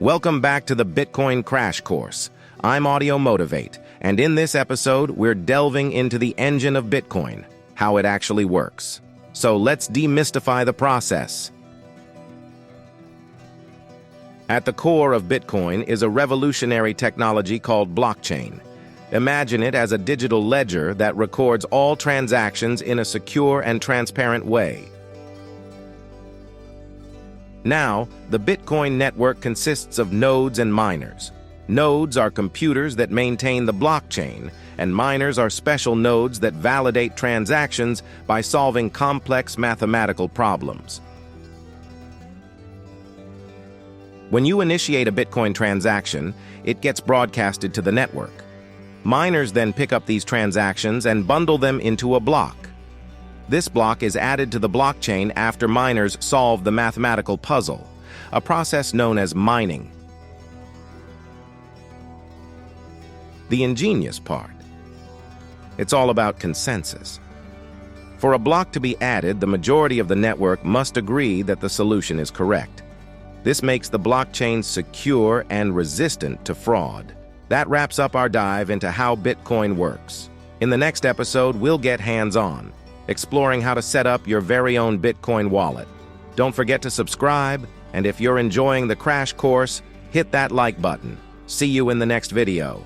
Welcome back to the Bitcoin Crash Course. I'm AudioMotivate, and in this episode, we're delving into the engine of Bitcoin, how it actually works. So let's demystify the process. At the core of Bitcoin is a revolutionary technology called blockchain. Imagine it as a digital ledger that records all transactions in a secure and transparent way. Now, the Bitcoin network consists of nodes and miners. Nodes are computers that maintain the blockchain, and miners are special nodes that validate transactions by solving complex mathematical problems. When you initiate a Bitcoin transaction, it gets broadcasted to the network. Miners then pick up these transactions and bundle them into a block. This block is added to the blockchain after miners solve the mathematical puzzle, a process known as mining. The ingenious part. It's all about consensus. For a block to be added, the majority of the network must agree that the solution is correct. This makes the blockchain secure and resistant to fraud. That wraps up our dive into how Bitcoin works. In the next episode, we'll get hands-on, exploring how to set up your very own Bitcoin wallet. Don't forget to subscribe, and if you're enjoying the crash course, hit that like button. See you in the next video.